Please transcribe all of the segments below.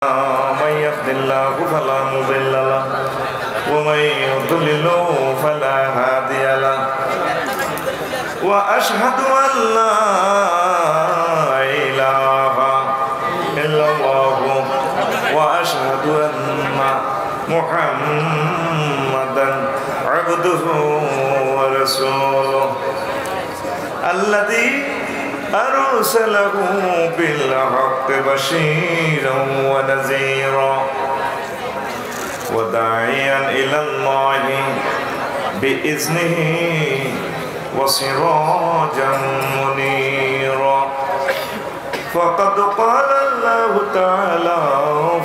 من يهد الله فلا مضل له ومن يضلل فلا هادي له وأشهد أن لا إله إلا الله وأشهد أن محمدا عبده ورسوله الذي أرسله بالحق بشيرا ونذيرا وداعيا إلى الله بإذنه وسراجا منيرا فقد قال الله تعالى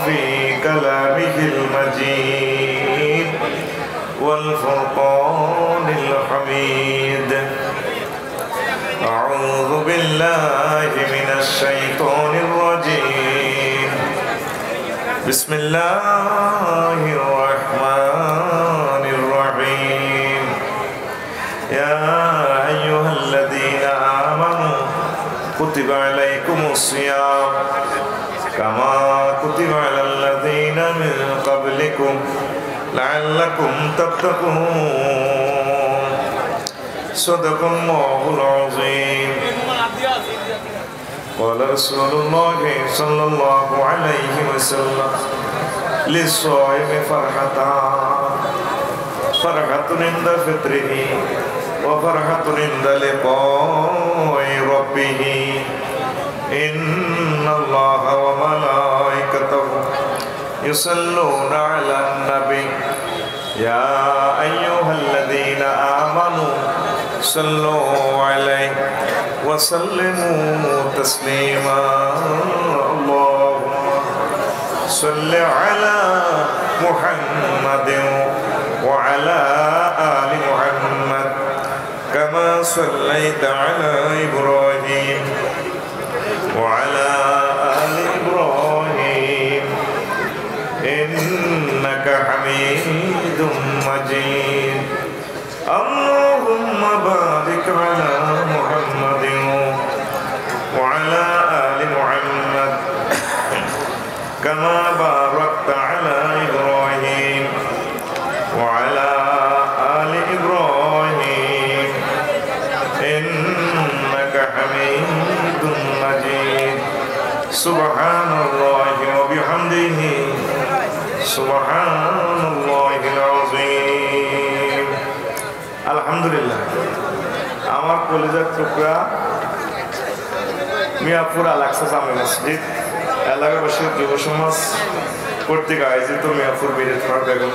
في كلامه المجيد والفرقان الحميد أعوذ بالله من الشيطان الرجيم بسم الله الرحمن الرحيم يا أيها الذين آمنوا كتب عليكم الصيام كما كتب على الذين من قبلكم لعلكم تتقون صدق الله العظيم قال رسول الله صلى الله عليه وسلم للصائم فرحة عند فطره وفرحة عند لقاء ربه إن الله وملائكته يصلون على النبي يا أيها الذين آمنوا صلوا عليه وسلموا تسليما اللهم صل على محمد وعلى آل محمد كما صليت على إبراهيم وعلى آل إبراهيم إنك حميد مجيد اللهم بارك على محمد وعلى آل محمد كما باركت على إبراهيم وعلى آل إبراهيم إنك حميد مجيد سبحان الله وبحمده سبحان الله العظيم আলহামদুলিল্লাহ আমার কলেজের টুকরা মিয়াপুর আল-আকসা জামে মসজিদ এলাকাবাসী যুব সমাজ কর্তৃক আয়োজিত মিয়াপুর বিরেতপাড় বেগম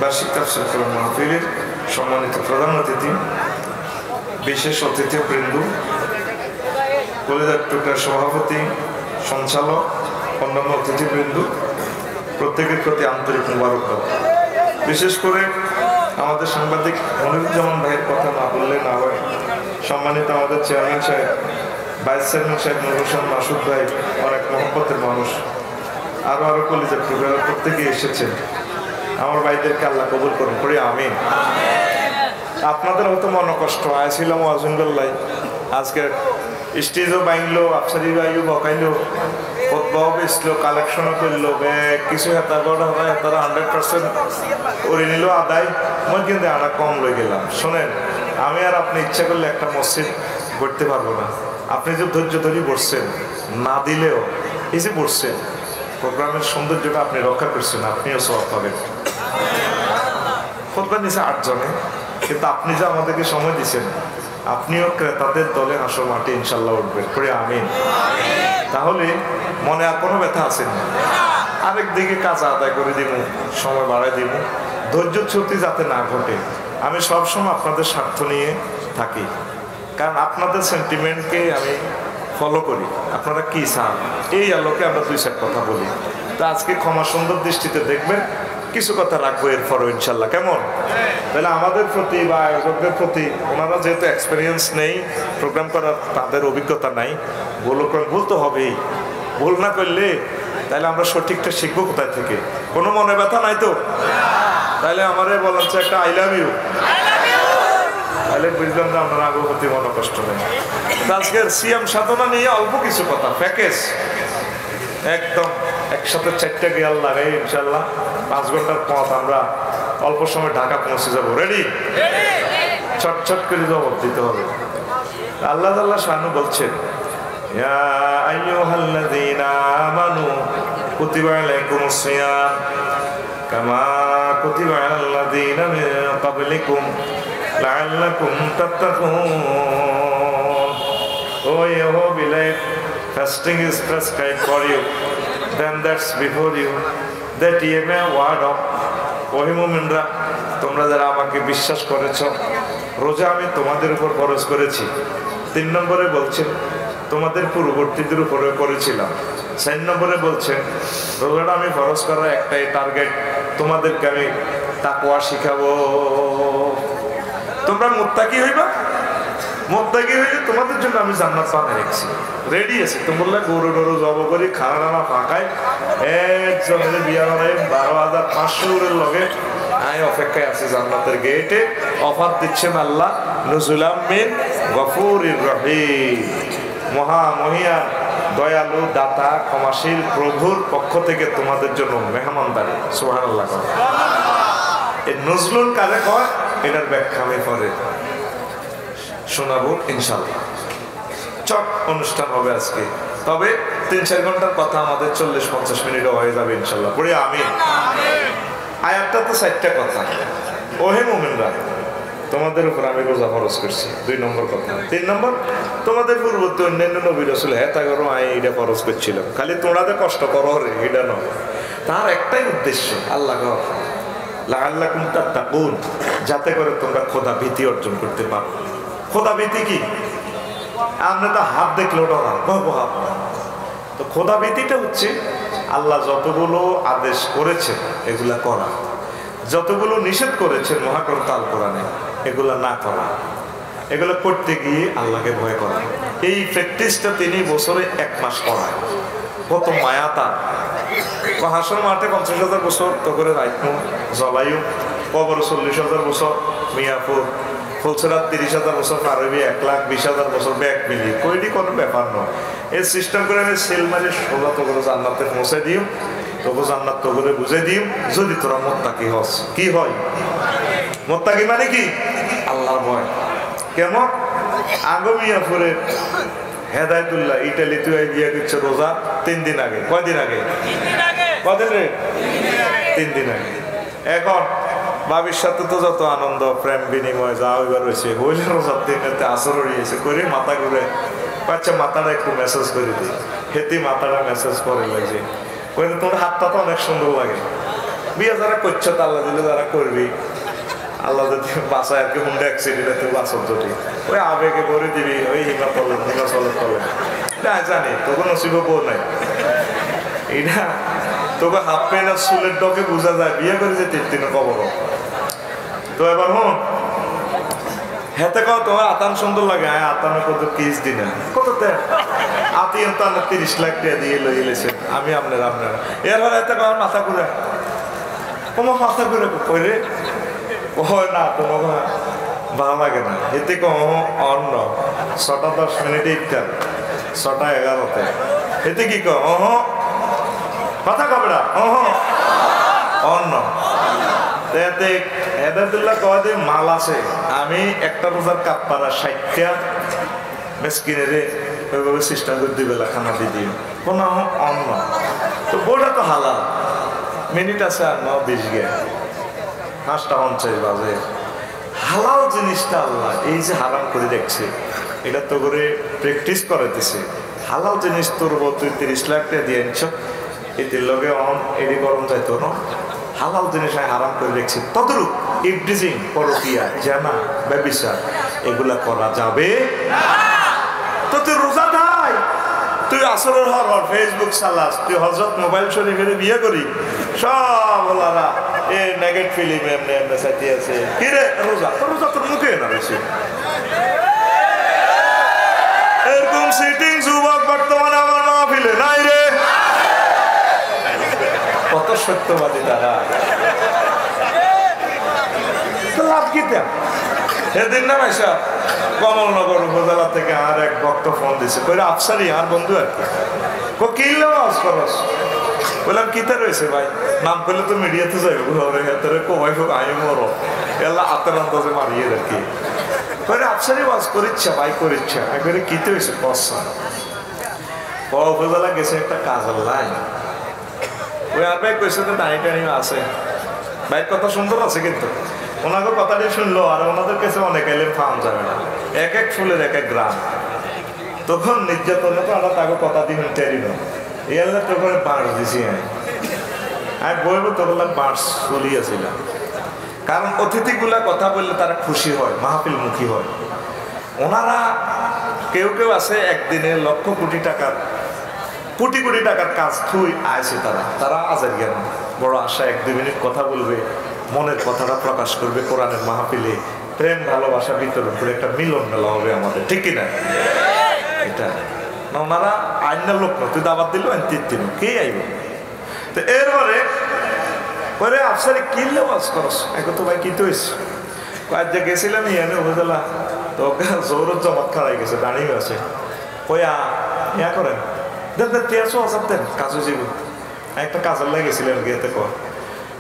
বার্ষিক তাফসীর কোরআন মাহফিলের সম্মানিত প্রধান অতিথি বিশেষ অতিথিবৃন্দ কলেজের টুকরার সভাপতি সঞ্চালক অন্যান্য অতিথিবৃন্দ প্রত্যেকের প্রতি আন্তরিক মোবারকবাদ। বিশেষ করে আমাদের সাংবাদিক মনিরুজ্জামান ভাইয়ের কথা না বললে না হয়। সম্মানিত আমাদের চেয়ারম্যান সাহেব, ভাইস চেয়ারম্যান সাহেব নুর হোসেন মাসুদ ভাই অনেক মহব্বতের মানুষ, আরো কলেজের টুকরা প্রত্যেকে এসেছেন। আমার ভাইদেরকে আল্লাহ কবুল করুন করি আমিন। আপনাদের হয়তো মন কষ্ট আছিলাম আজমদুল্লাহ, আজকে স্টেজও বাইনলো, আফসারি ভাইও বকাইলো, খোদবাও বেচলো, কালেকশনও করলো, কিছু হেতা গড়া হয় তারা 100% করে নিল আদায়। মই কিন্তু আনা কম লই গেলাম। শোনেন, আমি আর আপনি ইচ্ছা করলে একটা মসজিদ গড়তে পারবো না। আপনি যে ধৈর্য ধরে বসছেন, না দিলেও এই যে বসছেন, প্রোগ্রামের সৌন্দর্যটা আপনি রক্ষা করছেন, আপনিও সওয়াব পাবেন। খোদবা নিছে 8 জনে, কিন্তু আপনি যে আমাদেরকে সময় দিচ্ছেন, আপনিও ক্রেতাদের দলে আসল মাঠে ইনশাল্লাহ উঠবেন করে আমিন। তাহলে মনে আর কোনো ব্যথা আছে না, আরেক দিকে কাজ আদায় করে দিব, সময় বাড়াই দিব, ধৈর্যচ্যুতি যাতে না ঘটে। আমি সবসময় আপনাদের স্বার্থ নিয়ে থাকি, কারণ আপনাদের সেন্টিমেন্টকে আমি ফলো করি। আপনারা কি চান এই আলোকে আমরা 2-4 কথা বলি। তো আজকে ক্ষমা সুন্দর দৃষ্টিতে দেখবেন, কিছু কথা রাখবো এরপরও ইনশাল্লাহ। কেমন? তাহলে আমাদের প্রতি বা আয়োজকদের প্রতি, ওনারা যেহেতু এক্সপিরিয়েন্স নেই প্রোগ্রাম করার, তাদের অভিজ্ঞতা নাই, ভুল তো হবেই। ভুল না করলে তাহলে আমরা সঠিকটা শিখবো কোথায় থেকে? কোনো মনে ব্যথা নাই তো? তাহলে আমারে বলেন একটা আই লাভ ইউ, তাহলে বুঝলাম যে আপনার আগরবাতি মনে কষ্ট নেই। আজকের সিএম সাধনা নিয়ে অল্প কিছু কথা, প্যাকেজ একদম একসাথে 4টা গিয়ার লাগাই ইনশাল্লাহ 5 ঘন্টার পথ আমরা অল্প সময় ঢাকা পৌঁছে যাবো। রেডি? ছটছট করে জবাব দিতে হবে। আল্লাহ তাআলা শানু বলছেন, ইয়া আইয়ুহাল্লাযীনা আমানু কুতিবা আলাইকুমুস সিয়াম কামা কুতিবা আলাল্লাযীনা মিন ক্বাবলিকুম লাআল্লাকুম তাত্তাকুন। Oh, you believe fasting is prescribed for you, then that's before you, that ye may ward off. ওহে মুমিনরা, তোমরা যারা আমাকে বিশ্বাস করেছ, রোজা আমি তোমাদের উপর ফরজ করেছি। 3 নম্বরে বলছেন তোমাদের পূর্ববর্তীদের উপরে করেছিলাম। 4 নম্বরে বলছেন রোজাটা আমি ফরজ করার একটাই টার্গেট, তোমাদেরকে আমি তাকওয়া শিখাবো, তোমরা মুত্তাকি হইবা। মুত্তাকি হইলে তোমাদের জন্য আমি জান্নাত বানিয়ে রেখেছি, রেডি আছে। তুমি বললে গরু টরু জব করি খানা টানা ফাঁকায় একজনের বিয়া বানাই 12,500 লগে আমি অপেক্ষায় আছি জান্নাতের গেটে। অফার দিচ্ছেন আল্লাহ, নুজুলাম মিন গফুরির রহিম, মহামহিয়ান দয়ালু দাতা ক্ষমাশীল প্রভুর পক্ষ থেকে তোমাদের জন্য মেহমানদারি। সুবহানাল্লাহ। এই নজরুল কাজে কয়, এটার ব্যাখ্যা আমি পরে শোনাবো ইনশাল্লাহ। চট অনুষ্ঠান হবে আজকে, তবে 3-4 ঘন্টার কথা আমাদের 40-50 মিনিটও হয়ে যাবে ইনশাল্লাহ। পড়ে আমি আয়াতটা তো 4টা কথা। ওহে মুমিনরা, তোমাদের উপর আমি রোজা ফরজ করছি, 2 নম্বর কথা। 3 নম্বর, তোমাদের পূর্ববর্তী অন্যান্য নবী রাসূল হেতা করো আমি এটা ফরজ করছিলাম, খালি তোমরাতে কষ্ট করো রে, এটা নয়। তার একটাই উদ্দেশ্য, আল্লাহ লাআল্লাকুম তাত্তাকুন, যাতে করে তোমরা খোদা ভীতি অর্জন করতে পারো। খোদা ভীতি কি? আমরা তো হাত দেখলে ওটা হাত। তো খোদা ভীতিটা হচ্ছে আল্লাহ যতগুলো আদেশ করেছেন এগুলা করা, যতগুলো নিষেধ করেছেন মহাগ্রন্থ আল কোরআনে এগুলা না করা, এগুলো করতে গিয়ে আল্লাহকে ভয় করা। এই প্র্যাকটিসটা তিনি বছরে 1 মাস করায়। কত মায়া তার। হাসর মাঠে 50,000 বছর তো করে রাইখু জলায়ু, কবর 40,000 বছর মিয়াপুর, ফুলছড়া 30,000 বছর, পারবি 1,20,000 বছর ব্যাগ মিলিয়ে কইটি কোনো ব্যাপার নয়। এই সিস্টেম করে আমি সেল মারি সোজা তো করে জান্নাতে পৌঁছে দিও, তবু জান্নাত তো করে বুঝে দিও, যদি তোরা মোত্তাকি হস। কি হয় মোত্তাকি মানে? কি? আল্লাহর ভয়। কেমন? আগমিয়াপুরে হেদায়তুল্লাহ ইটালিতে বিয়ে দিচ্ছে রোজা 3 দিন আগে। কয়দিন আগে? কদিন রে? 3 দিন আগে। এখন বাবির সাথে তো যত আনন্দ প্রেম বিনিময় যা হইবার রয়েছে, হইলে রোজার দিনেতে আসর হইয়েছে করে মাথা ঘুরে, আচ্ছা মাথাটা একটু মেসেজ করে দিই। হেতি মাথাটা মেসেজ করে লাগছে, কইলে তোমার হাতটা তো অনেক সুন্দর লাগে। বিয়ে যারা করছে তো আল্লাহ দিলে যারা করবি, আল্লাহ যদি বাসায় আর কি হুন্ডা অ্যাক্সিডেন্টে বাসর যদি ওই আবেগে করে দিবি, ওই হিমাচলের তলে না জানি তোকে নসিব বউ নাই। এটা তোকে হাফ প্যান্ট আর চুলের ডকে বোঝা যায় বিয়ে করে যে 3 কবর। তো এবার হন হেতে কও তোমার আতান সুন্দর লাগে, হ্যাঁ আতানে কত কিস দিনে কত দেন আতি আতান 30 লাখ টাকা দিয়ে লই গেলেছে। আমি আপনারা এর হলে হেতে কও মাথা ঘুরে, তোমার মাথা ঘুরে কইরে ও না তোমার ভালো লাগে না। এতে কম অন্য 6টা 10 মিনিটে ইফতার, 6টা 11তে। এতে কি কম কথা কবে না অন্য এতে হেদায়তুল্লাহ কয় যে মাল আছে, আমি একটা রোজার কাপ্পারা 60টা মেসকিনেরে ওইভাবে সিস্টেম করে 2 বেলা খানা দিয়ে দিই কোনো অন্য। তো বউটা তো হালাল, মিনিট আছে আর 9-20 গে 5টা 49 বাজে। হালাল জিনিসটা আল্লাহ এই যে হারাম করে দেখছে, এটা তো করে প্র্যাকটিস করাইতেছে। হালাল জিনিস তোর তুই 30 লাখ টাকা দিয়ে আনছ, এদের লগে এডি গরম যাইতো না। হালাল জিনিস হারাম করে দেখছি, ততরূপ ইফটিজিং পরকিয়া জানা ব্যভিচার এগুলা করা যাবে তো। তুই রোজা থাই, তুই আসরের হর ফেসবুক চালাস, তুই হযরত মোবাইল শরীফের বিয়ে করি সব ওলারা এ নেগেট ফিল্ম এমনি এমনি সাথে আছে। কি রে রোজা? তো রোজা তোর মুখে না বেশি এরকম সিটিং যুবক বর্তমানে আমার মাহফিলে নাই রে। কত সত্যবাদী তারা, লাভ কি? সেদিন না মাইসা কমলনগর উপজেলা থেকে আর এক ভক্ত ফোন দিছে, কইরা আফসারি আর বন্ধু আর কি কিনলে ওয়াজ করস বললাম কিতা রয়েছে ভাই নাম পেলে তো মিডিয়াতে যাইব ঘরে কমাই হোক আই মরো এলা আতের আন্দাজে মারিয়ে রাখি করে আফসারি ওয়াজ করিচ্ছা ভাই করিচ্ছা একবারে কিতে হয়েছে পয়সা উপজেলা গেছে একটা কাজের লাইন ওই আর ভাই কইছে তো টানি টানি আছে ভাইয়ের কথা সুন্দর আছে কিন্তু ওনাকে কথাটি শুনলো আর ওনাদের কাছে অনেক এলে ফার্ম যাবে না এক এক ফুলের এক এক গ্রাম তখন নির্যাতনে তো আমরা তাকে কথা দিন টেরি না এলে তো করে বাঁশ দিছি আমি বলবো তো বললাম বাঁশ চলিয়েছিলাম কারণ অতিথিগুলা কথা বললে তারা খুশি হয় মাহফিলমুখী হয় ওনারা কেউ কেউ আছে একদিনে লক্ষ কোটি টাকার কোটি কোটি টাকার কাজ থুই আইছে তারা আজার জ্ঞান বড় আশা 1-2 মিনিট কথা বলবে মনের কথাটা প্রকাশ করবে কোরআনের মাহফিলে প্রেম ভালোবাসা বিতরণ করে একটা মিলন মেলা হবে আমাদের ঠিক কিনা এটা না ওনারা আইনার লোক না তুই দাবাত দিল দিন কে আইব তো এরপরে পরে আফসারি কিনলে ওয়াজ করস এখন তো ভাই কিনতে হয়েছে কয়েক যে গেছিলাম ইয়ানে উপজেলা তো জোরত জমাত খারাই গেছে দাঁড়িয়ে আছে কয়া ইয়া করেন দেন দেন 1300 দেন কাজে যাইব একটা কাজের লাগে গেছিলেন গিয়েতে কর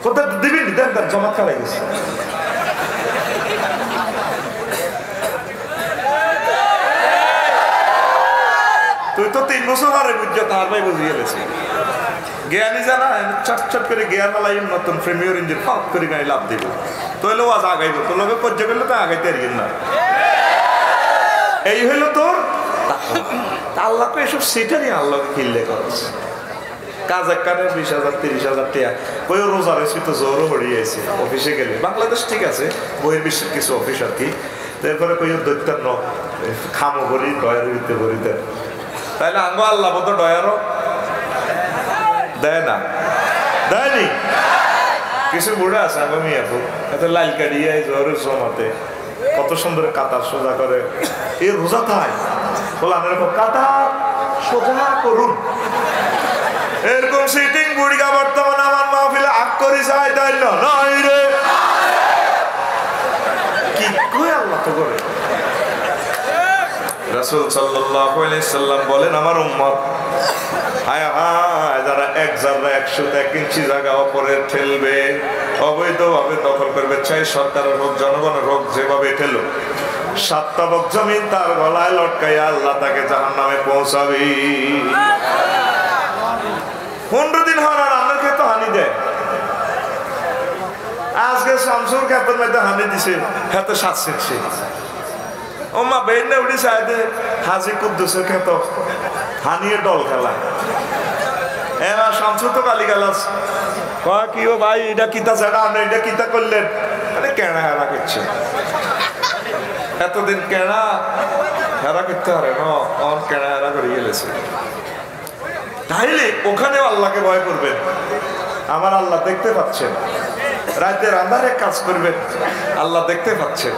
কোথায় দিবি দেন দেন জমাত খারাই গেছে তুই তো 3 বছর আরে বুঝছো তার ভাই বুঝিয়ে গেছে জ্ঞানী জানা চট করে জ্ঞান লাইন নতুন প্রিমিয়ার ইঞ্জিন পাপ করে গাড়ি লাভ দিব তো হলো আজ আগাইব তো লোকে পর্য করলে তো আগাইতে পারবেন না এই হইলো তোর আল্লাহকে এসব সেটারই আল্লাহকে কিনলে খরচ কাজ এক কানে 20,000 30,000 টাকা ওই রোজা রয়েছে তো জোরও হরিয়েছে অফিসে গেলে বাংলাদেশ ঠিক আছে বহির্বিশ্বের কিছু অফিস আর কি তারপরে কই দৈত্যান্ন খামো ভরি ডয়ার দিতে ভরি দেন তাহলে আঙ্গ আল্লাহ বলতো ডয়ারও দেয় না দেয়নি কিছু বুড়া আছে আঙ্গ মিয়া এত লাল কাটিয়ে জোরের জমাতে কত সুন্দর কাতার সোজা করে এই রোজা থাই বললাম এরকম কাতার সোজা করুন এরকম সিটিং বুড়িকা বর্তমানে আমার মাহফিলে আগ করি যায় তাই নাই রে কি কই আল্লাহ তো করে রাসূল সাল্লাল্লাহু আলাইহি সাল্লাম বলেন আমার উম্মত হায় হায় যারা এক জায়গা 101 ইঞ্চি জায়গা উপরে ঠেলবে অবৈধভাবে দখল করবে চাই সরকারের হোক জনগণের হোক যেভাবে ঠেলো 7টা বক জমিন তার গলায় লটকাইয়া আল্লাহ তাকে জাহান্নামে পৌঁছাবে 15 দিন হওয়ার আমার ক্ষেত্রে হানি দেয় আজকে শামসুর ক্ষেত্রের মধ্যে হানি দিছে ক্ষেত্রে 7 শিখছে ও মা বেন উড়ি সাইডে হাজি কুদ্দুসের ক্ষেত্র হানিয়ে দল খেলা এবার শামসুর তো গালি গালাস কি ও ভাই এটা কিতা ছাড়া আপনি এটা কিতা করলেন আরে কেনা হেরা করছে এতদিন কেনা হেরা করতে পারে না অন কেনা হেরা করে গেলেছে তাইলে ওখানেও আল্লাহকে ভয় করবেন আমার আল্লাহ দেখতে পাচ্ছেন রাতের আন্ধারে কাজ করবেন আল্লাহ দেখতে পাচ্ছেন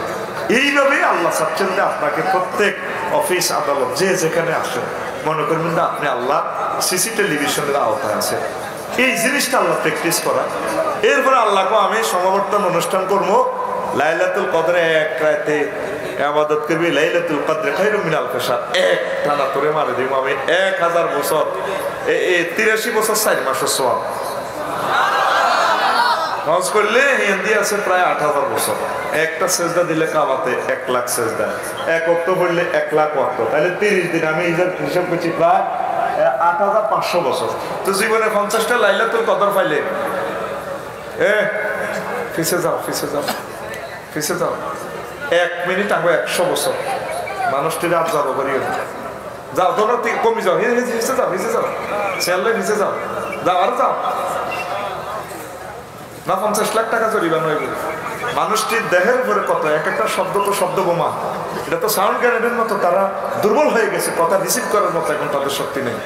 এইভাবেই আল্লাহ চাচ্ছেন যে আপনাকে প্রত্যেক অফিস আদালত যে যেখানে আসেন মনে করবেন না আপনি আল্লাহ সিসি টেলিভিশনের আওতায় আছেন এই জিনিসটা আল্লাহ প্র্যাকটিস করা এরপরে আল্লাহকে আমি সমাবর্তন অনুষ্ঠান করবো লাইলাতুল কদরে এক রাতে ইবাদত করবি লাইলাতুল কদরে খায়রুম মিন আলফি শাহর এক টানা তোরে মারে দিব আমি 1000 বছর 83 বছর 4 মাসের সওয়াব হজ করলে হিন্দি আছে প্রায় 8000 বছর একটা সেজদা দিলে কাবাতে 1 লাখ সেজদা এক ওয়াক্ত পড়লে 1 লাখ ওয়াক্ত তাহলে 30 দিন আমি হিসাব করছি প্রায় 8500 বছর তো জীবনে 50টা লাইলাতুল কদর পাইলে ফিসে যাও 1 মিনিট আগে 100 বছর মানুষটি রাত যাবো করি যাও তোমরা কমে যাও হিসে যাও চেয়ারলে নিচে যাও আর যাও না 50 লাখ টাকা জরিমানা হয়ে গেল মানুষটির দেহের উপরে কত এক একটা শব্দ তো শব্দ বোমা এটা তো সাউন্ড গ্রেনেডের মতো তারা দুর্বল হয়ে গেছে কথা রিসিভ করার মতো এখন তাদের শক্তি নেই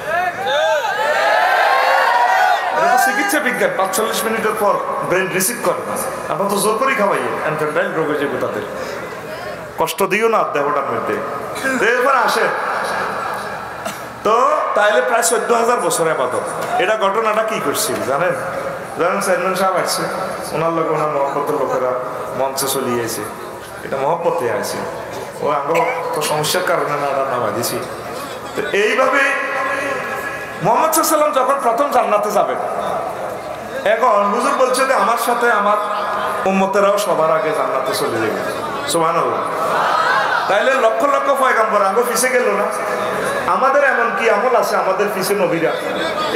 চিকিৎসা বিজ্ঞান 45 মিনিটের পর ব্রেন রিসিভ করে না আমরা তো জোর করেই খাওয়াই এনফ্যান্টাইল রোগ হয়ে যাবে তাদের কষ্ট দিও না দেহটার মধ্যে এরপর আসে তো তাইলে প্রায় 14,000 বছর আপাতত এটা ঘটনাটা কি করছিল জানেন চেয়ারম্যান সাহেব আসছে ওনার লোক ওনার মহব্বতের লোকেরা মঞ্চে চলিয়েছে এটা মহব্বতে আছে ও আমরা তো সমস্যার কারণে না নামা দিছি তো এইভাবে মুহাম্মদ সাল্লাল্লাহু আলাইহি ওয়াসাল্লাম যখন প্রথম জান্নাতে যাবেন, এখন হুজুর বলছে যে আমার সাথে আমার উম্মতেরাও সবার আগে জান্নাতে চলে যাবে। সুবহানাল্লাহ। তাইলে লক্ষ লক্ষ পয়গম্বর আগে পিছে গেল না? আমাদের এমন কি আমল আছে আমাদের পিছে নবীরা?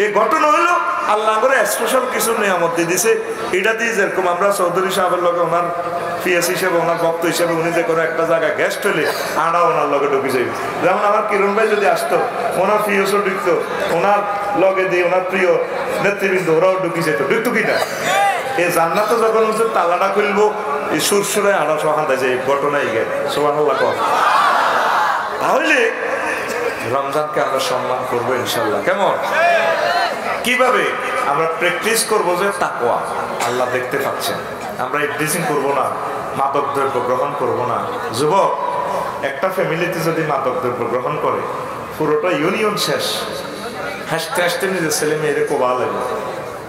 এই ঘটনা হইলো আল্লাহ করে স্পেশাল কিছু নিয়ামত দিয়ে দিছে। এটা দিয়ে যেরকম আমরা চৌধুরী সাহেবের লগে ওনার পিএস হিসেবে, ওনার ভক্ত হিসেবে উনি যে কোনো একটা জায়গায় গেস্ট হলে আড়া ওনার লগে ঢুকে যাবে। যেমন আমার কিরণ ভাই যদি আসতো, ওনার পিএসও ঢুকতো, ওনার লগে দিয়ে ওনার প্রিয় নেতৃবৃন্দ ওরাও ঢুকে যেত, ঢুকতো কিনা? এই জান্নাতে যখন হুজুর তালাটা খুলবো, এই সুরসুরে আড়া সহাতে যায় ঘটনাই গে। সুবহানাল্লাহ। তাহলে রমজানকে আমরা সম্মান করবো ইনশাল্লাহ। কেমন? কিভাবে? আমরা প্র্যাকটিস করবো যে তাকওয়া, আল্লাহ দেখতে পাচ্ছেন। আমরা ইড্রিসিং করবো না, মাদক দ্রব্য গ্রহণ করবো না। যুবক, একটা ফ্যামিলিতে যদি মাদক দ্রব্য গ্রহণ করে, পুরোটা ইউনিয়ন শেষ। হাসতে হাসতে নিজের ছেলে মেয়েদের কোবা লাগবে,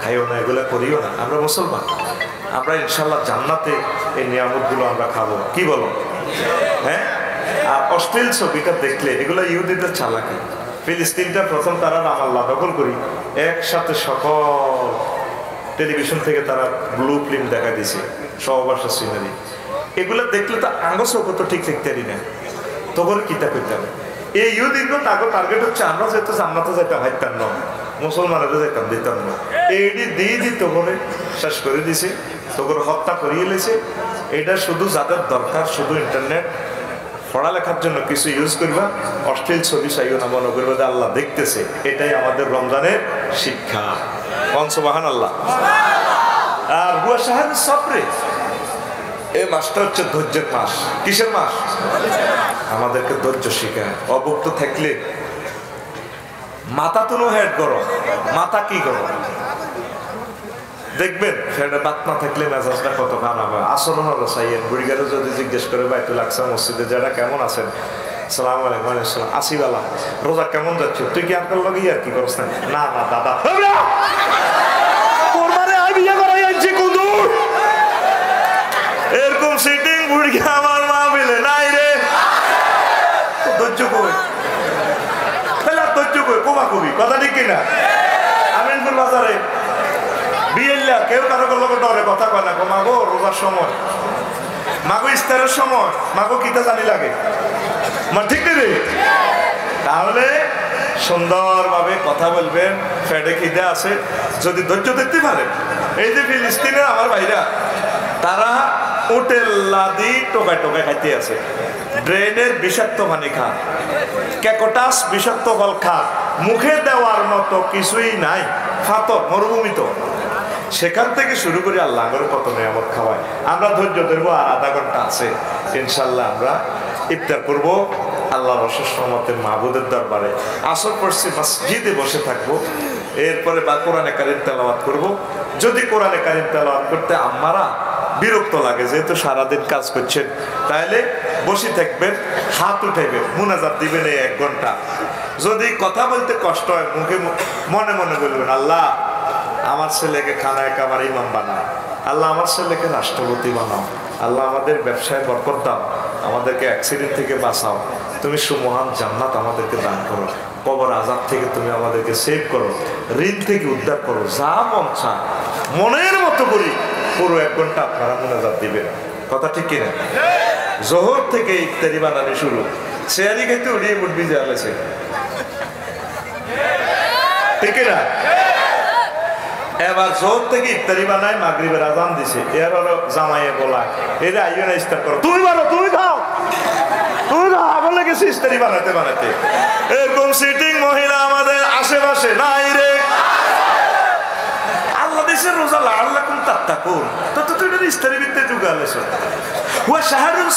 খাইও না, এগুলো করিও না। আমরা মুসলমান, আমরা ইনশাল্লাহ জান্নাতে এই নিয়ামতগুলো আমরা খাবো। কি বলো? হ্যাঁ। আর অশ্লীল ছবিটা দেখলে, এগুলো ইহুদিদের চালাকি। ফিলিস্তিনটা প্রথম তারা রামাল্লাহ দখল করি, একসাথে সকল টেলিভিশন থেকে তারা ব্লু ফিল্ম দেখা দিছে, সহবাসের সিনারি। এগুলো দেখলে তো আঙ্গ চোখ তো ঠিক দেখতে পারি না, তখন কিতা করতাম। এই ইহুদিনগুলো তাকে টার্গেট হচ্ছে আমরা যেহেতু জান্নাতে যেতাম, হাইতাম না, মুসলমানেরা যেতাম, দিতাম না। এইটি দিয়ে দিত করে শেষ করে দিছে, তখন হত্যা করিয়ে লেছে। এটা শুধু যাদের দরকার, শুধু ইন্টারনেট পড়ালেখার জন্য কিছু ইউজ করবা, অশ্লীল ছবি চাইও না, মনে করবে যে আল্লাহ দেখতেছে। এটাই আমাদের রমজানের শিক্ষা। সুবহানাল্লাহ। আর হুয়া শাহরু সবরে, এই মাসটা হচ্ছে ধৈর্যের মাস। কিসের মাস? আমাদেরকে ধৈর্য শিখায়। অভুক্ত থাকলে মাথা তুলো হেড গরম, মাথা কি গরম দেখবেন। ফেডে বাত না থাকলে মেজাজটা কত খারাপ হয়। আসরণ হলো সাইয়েন বুড়িগারে যদি জিজ্ঞেস করে বাইতুল আকসা মসজিদে যারা কেমন আছেন, সালাম আলাইকুম, আলাইকুম আসিবালা, রোজা কেমন যাচ্ছে, তুই কি আপনার লগে আর কি করছ? না না দাদা, এরকম সিটিং বুড়ি আমার মা বলে নাই রে। ধৈর্য কই, তাহলে ধৈর্য কই, কোমা কবি কথা ঠিক কিনা? আমিনপুর বাজারে বিয়েল্লা কেউ কারো লগে ডরে কথা কয় না। মাগো রোজার সময়, মাগো ইফতারের সময়, মাগো কিতা জানি লাগে, মা ঠিক রে? তাহলে সুন্দরভাবে কথা বলবেন। ফেডে খিদে আছে, যদি ধৈর্য দেখতে পারে। এই যে ফিলিস্তিনের আমার ভাইরা, তারা উটের লাদি টোকায় টোকায় খাইতে আছে, ড্রেনের বিষাক্ত পানি খা, ক্যাকটাস বিষাক্ত ফল খা, মুখে দেওয়ার মতো কিছুই নাই, ফাতর মরুভূমি। তো সেখান থেকে শুরু করে আল্লাহ করে কত নিয়ামত খাওয়ায়। আমরা ধৈর্য ধরবো, আর আধা ঘন্টা আছে, ইনশাল্লাহ আমরা ইফতার করবো আল্লাহর অশেষ রহমতে মাহবুদের দরবারে। আসর পড়ছি মসজিদে বসে থাকবো, এরপরে বা কোরআনে কারিম তেলাওয়াত করবো। যদি কোরআনে কারিম তেলাওয়াত করতে আমারা বিরক্ত লাগে, যেহেতু সারাদিন কাজ করছেন, তাহলে বসে থাকবেন, হাত উঠাইবেন, মুনাজাত দিবেন এই 1 ঘন্টা। যদি কথা বলতে কষ্ট হয়, মুখে মনে মনে বলবেন, আল্লাহ আমার ছেলেকে খানায় কামার ইমাম বানাও, আল্লাহ আমার ছেলেকে রাষ্ট্রপতি বানাও, আল্লাহ আমাদের ব্যবসায় বরকত দাও, আমাদেরকে অ্যাক্সিডেন্ট থেকে বাঁচাও, তুমি সুমহান জান্নাত আমাদেরকে দান করো, কবর আযাব থেকে তুমি আমাদেরকে সেভ করো, ঋণ থেকে উদ্ধার করো। যা মন চায় মনের মতো করি পুরো 1 ঘন্টা আপনারা মুনাজাত দিবেন। কথা ঠিক কিনা? জোহর থেকে ইফতারি বানানো শুরু, শেয়ারি খেতে উড়িয়ে মুটবি জ্বালেছে, ঠিক না? এবার জোর থেকে ইফতারি বানায়, মাগরিবের আজান দিছে, এর হলো জামাইয়ে বলা, এরা আইও না ইফতার করো, তুমি বানো, তুমি খাও, তুমি খাও। আবার লেগেছে ইফতারি বানাতে বানাতে। এরকম সিটিং মহিলা আমাদের আশেপাশে নাই রে। আল্লাহ দেশের রোজা লাআল্লাকুম তাত্তাকুন, তো তুই ইফতারি বিদ্যে যুগালেছ। ওয়া শাহরুল